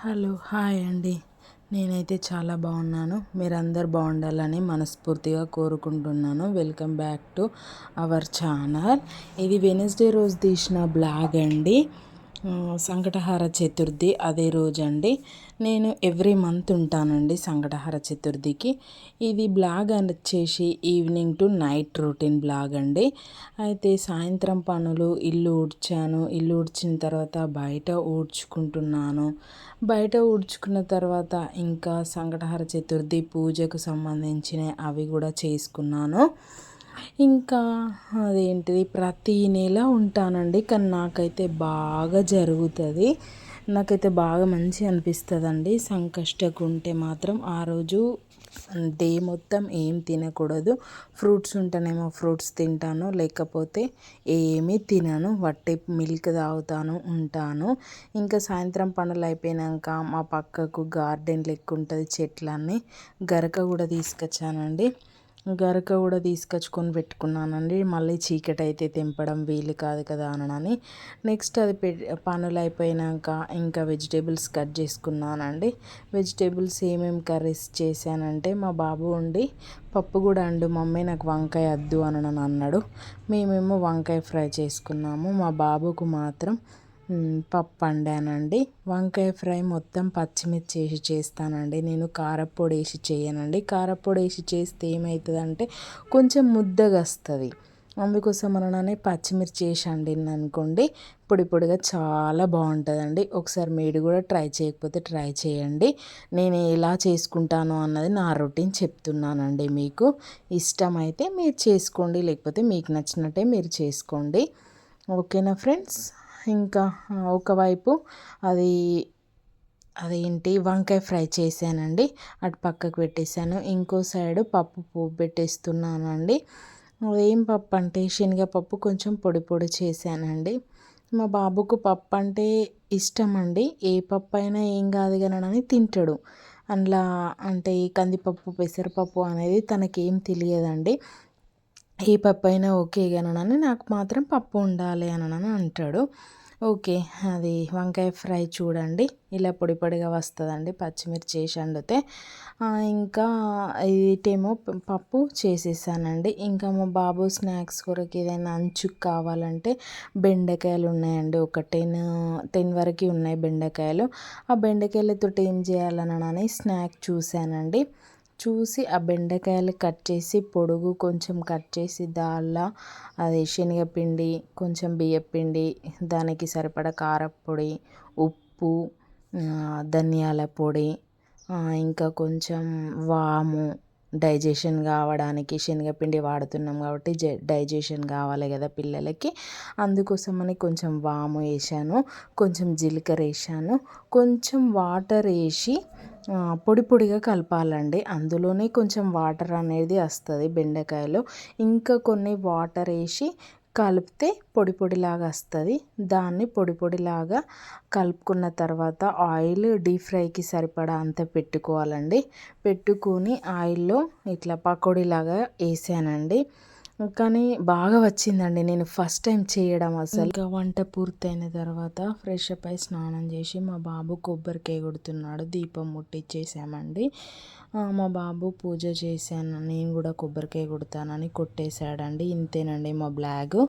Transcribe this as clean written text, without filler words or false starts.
Hello hi అండి. నేనైతే చాలా బాగున్నాను. మీరందరు బాగుండాలని మనస్ఫూర్తిగా కోరుకుంటున్నాను. Welcome back to our channel. ఇది వెనస్డే రోజు తీసిన బ్లాగ్ అండి. సంకటహార చతుర్థి అదే రోజు అండి. నేను ఎవ్రీ మంత్ ఉంటానండి సంకటహార చతుర్థికి. ఇది బ్లాగ్ వచ్చేసి evening to night routine blog అండి. అయితే సాయంత్రం పనులు ఇల్లు ఊడ్చాను. ఇల్లు ఊడ్చిన తర్వాత బయట ఊడ్చుకుంటున్నాను. బయట ఊడ్చుకున్న తర్వాత ఇంకా సంకటహార చతుర్థి పూజకు సంబంధించిన అవి కూడా చేసుకున్నాను. ఇంకా అదేంటిది ప్రతీ నెల ఉంటానండి. కానీ నాకైతే బాగా జరుగుతుంది. నాకైతే బాగా మంచిగా అనిపిస్తుందండి. సంకష్టకు ఉంటే మాత్రం ఆ రోజు డే మొత్తం ఏం తినకూడదు. ఫ్రూట్స్ ఉంటేనేమో ఫ్రూట్స్ తింటాను, లేకపోతే ఏమీ తినను. వట్టి మిల్క్ తాగుతాను, ఉంటాను. ఇంకా సాయంత్రం పనులు అయిపోయాక మా పక్కకు గార్డెన్ లెక్క ఉంటుంది, చెట్లన్నీ. గరక కూడా తీసుకొచ్చానండి. గరక కూడా తీసుకొచ్చుకొని పెట్టుకున్నానండి. మళ్ళీ చీకటి అయితే తెంపడం వీలు కాదు కదా అనని. నెక్స్ట్ అది పనులు అయిపోయాక ఇంకా వెజిటేబుల్స్ కట్ చేసుకున్నానండి. వెజిటేబుల్స్ ఏమేమి కర్రీస్ చేశానంటే, మా బాబు ఉండి పప్పు కూడా అండు మమ్మీ, నాకు వంకాయ వద్దు అని అన్నాడు. మేమేమో వంకాయ ఫ్రై చేసుకున్నాము. మా బాబుకు మాత్రం పప్పు వండానండి. వంకాయ ఫ్రై మొత్తం పచ్చిమిర్చి వేసి చేస్తానండి. నేను కారప్పొడి వేసి చేయనండి. కారప్పొడి వేసి చేస్తే ఏమవుతుందంటే కొంచెం ముద్దగా వస్తుంది. అందుకోసం అననే పచ్చిమిర్చి వేసి వండింది అనుకోండి, పొడి పొడిగా చాలా బాగుంటుందండి. ఒకసారి మీరు కూడా ట్రై చేయకపోతే ట్రై చేయండి. నేను ఎలా చేసుకుంటాను అన్నది నా రొటీన్ చెప్తున్నానండి. మీకు ఇష్టమైతే మీరు చేసుకోండి, లేకపోతే మీకు నచ్చినట్టే మీరు చేసుకోండి. ఓకేనా ఫ్రెండ్స్. ఇంకా ఒకవైపు అది అదేంటి వంకాయ ఫ్రై చేశానండి, అటు పక్కకు పెట్టేశాను. ఇంకో సైడు పప్పు పోపు పెట్టేస్తున్నానండి. ఏం పప్పు అంటే శనగపప్పు కొంచెం పొడి పొడి చేశానండి. మా బాబుకు పప్పు అంటే ఇష్టం అండి. ఏ పప్పు అయినా ఏం కాదు కానీ తింటాడు. అందులో అంటే కందిపప్పు పెసరపప్పు అనేది తనకేం తెలియదండి. ఏ పప్పు అయినా ఓకే కానీ నాకు మాత్రం పప్పు ఉండాలి అని అంటాడు. ఓకే. అది వంకాయ ఫ్రై చూడండి ఇలా పొడి పొడిగా వస్తుందండి పచ్చిమిర్చి వేసి వండితే. ఇంకా ఇటేమో పప్పు చేసేసానండి. ఇంకా మా బాబు స్నాక్స్ కొరకు ఏదైనా అంచుకు కావాలంటే బెండకాయలు ఉన్నాయండి. ఒక 10 వరకు ఉన్నాయి బెండకాయలు. ఆ బెండకాయలతో ఏం చేయాలని స్నాక్ చూశానండి. చూసి ఆ బెండకాయలు కట్ చేసి పొడుగు కొంచెం కట్ చేసి దానిలో అది శనగపిండి, కొంచెం బియ్యపిండి, దానికి సరిపడా కారప్పొడి, ఉప్పు, ధనియాల పొడి, ఇంకా కొంచెం వాము, డైజెషన్ కావడానికి శనగపిండి వాడుతున్నాం కాబట్టి డైజెషన్ కావాలి కదా పిల్లలకి. అందుకోసమని కొంచెం వాము వేసాను, కొంచెం జీలకర్ర వేసాను, కొంచెం వాటర్ వేసి పొడి పొడిగా కలపాలండి. అందులోనే కొంచెం వాటర్ అనేది వస్తుంది బెండకాయలో. ఇంకా కొన్ని వాటర్ వేసి కలిపితే పొడి పొడిలాగా వస్తుంది. దాన్ని పొడి పొడిలాగా కలుపుకున్న తర్వాత ఆయిల్ డీప్ ఫ్రైకి సరిపడా అంత పెట్టుకోవాలండి. పెట్టుకొని ఆయిల్లో ఇట్లా పకోడీలాగా వేసానండి. కానీ బాగా వచ్చిందండి. నేను ఫస్ట్ టైం చేయడం అసలు. ఇంకా వంట పూర్తయిన తర్వాత ఫ్రెష్ అప్ అయి స్నానం చేసి మా బాబు కొబ్బరికాయ కొడుతున్నాడు. దీపం ముట్టించేసామండి. మా బాబు పూజ చేశాను, నేను కూడా కొబ్బరికాయ కొడతానని కొట్టేశాడండి. ఇంతేనండి మా బ్లాగ్.